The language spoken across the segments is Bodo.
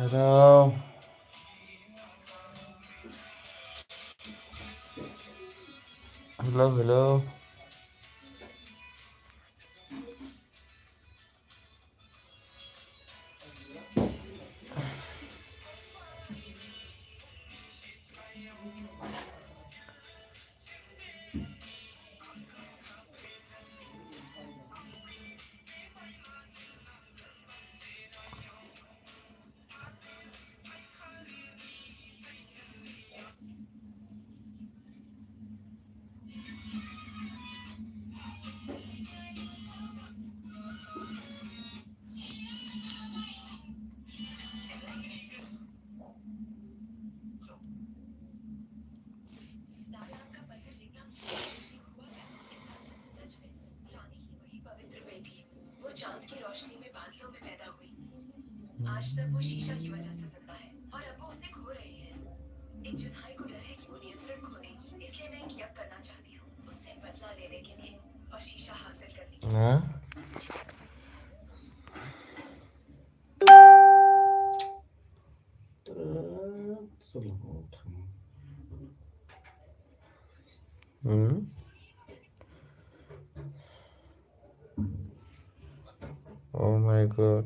Hello. Hello. Hả? Ừ. Oh my god.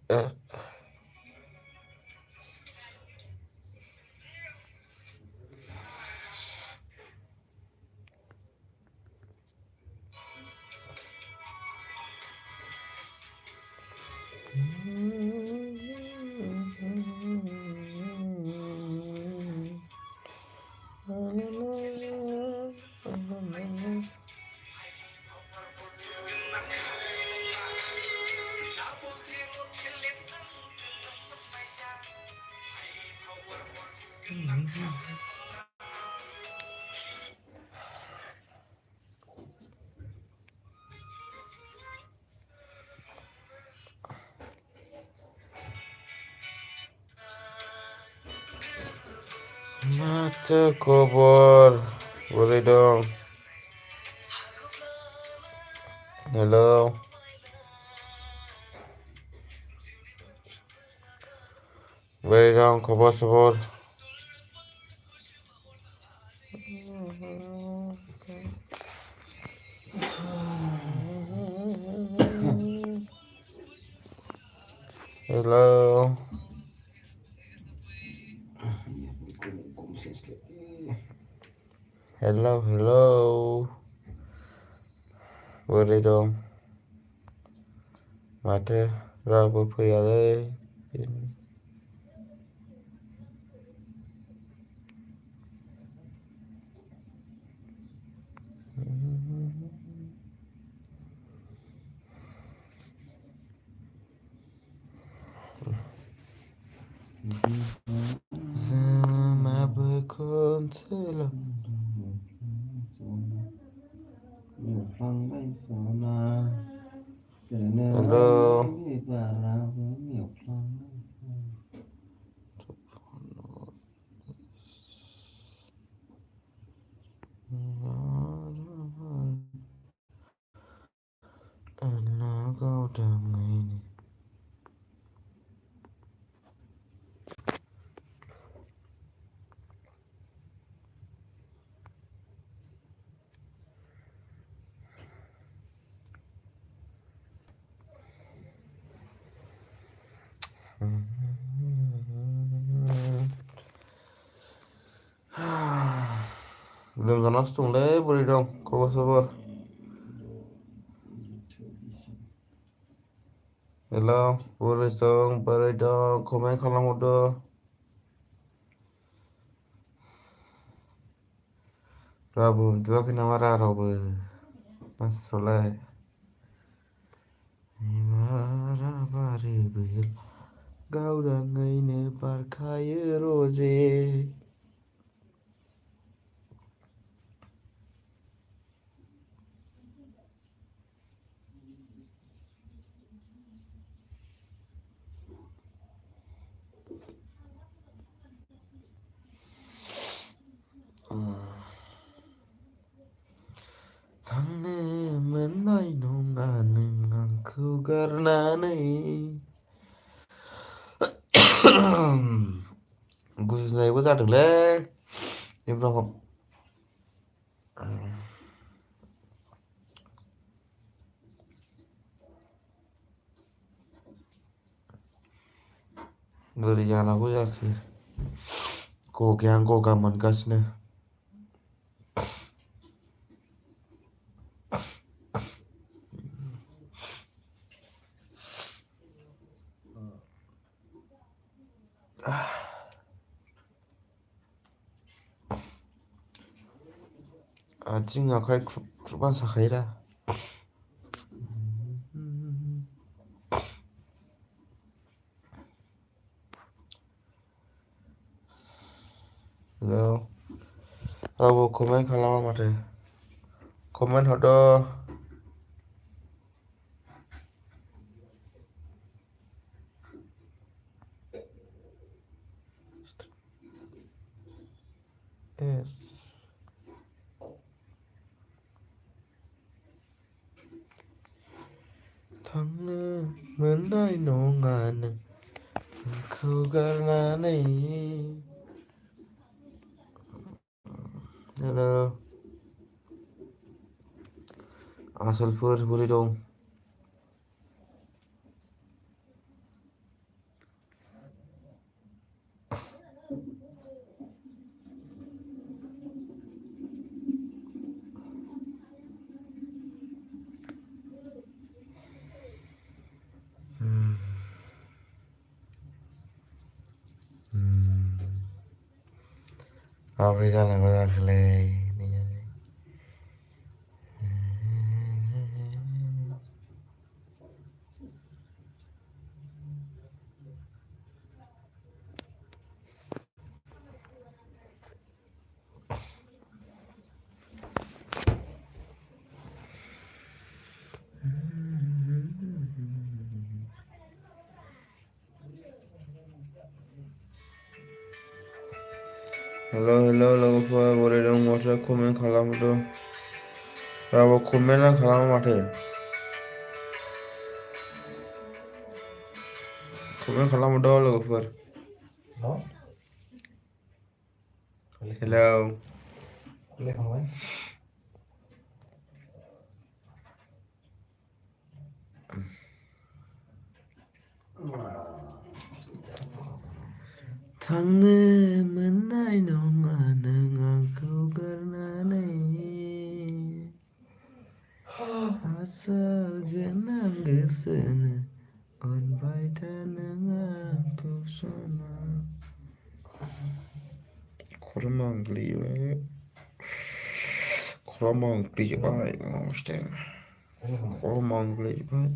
Uh, Mata kubur. Boleh dong. Hello. Boleh dong kubur. Hello. Hello. Boleh dong. Mata lwgwpwr. Sama berkonselam. Hello. Elah kau damai ni. Belum ganas tung deh, boleh dong. Kau sabar. Hello, boleh dong. Komen kalam udah. Rabu, dua kena marah Rabu. Mas pwidwlai. Marah bari bil. Kau dangai ne parkaya roze. Tanne आंखौ गारनानै गुजुनायबो जादोंलै बेफ्राव बोरै जानांगौ जाखो गगायानो गगा मोनगासिनो आथिं आखाइ ख्रुब ख्रुबानो साखायोरा हेलौ रावबो कमेन्ट खालामा माथो कमेन्ट हरद' थांनो मोननाय नङा नों आंखौ गारनानै हेलौ आसोलफोर बोरै दं माबोरै जानांगौ जाखोलै हेलौ लोगोफोर बोरै दं माथो कमेन्ट खालामदो रावबो कमेन्टआनो खालामा माथो कमेन्ट खालामदो लोगोफोर हेलौ थांनो मोननाय नङा नों आंखौ गारनानै आसोल गोनां गोसोनो अनबाय था नों आंखौ सना खर' मांग्लिबाय खर' मांग्लिबाय खर' मांग्लिबाय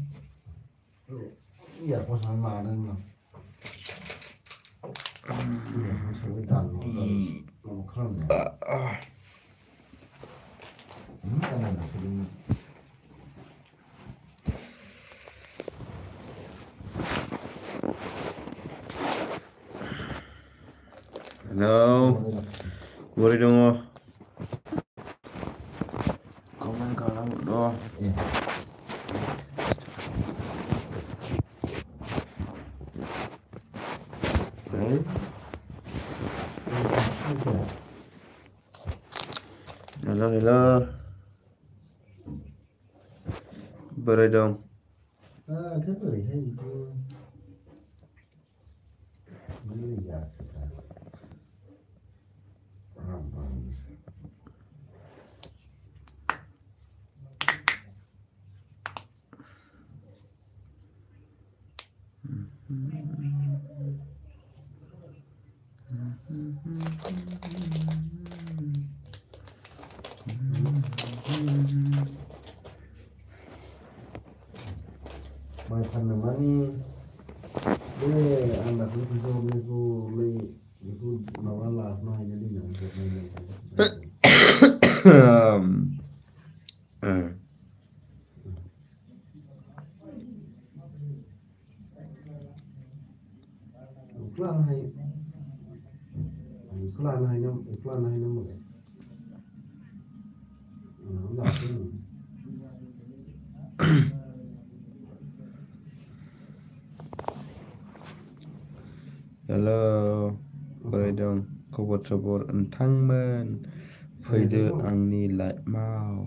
हेलौ बोरै दङ कमेन्ट खालामदो हेलौ बोरै दं माइ फाननो मानि बे आं दाखालि फैसा हरनायखौ बेखौ माबा लानो हायो लानो हायो होनबालाय बोरै दं खबर सबर नोंथांमोन फैदो आंनि लाइफआव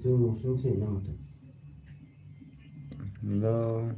जों न'सुंसे ना माथो हेल'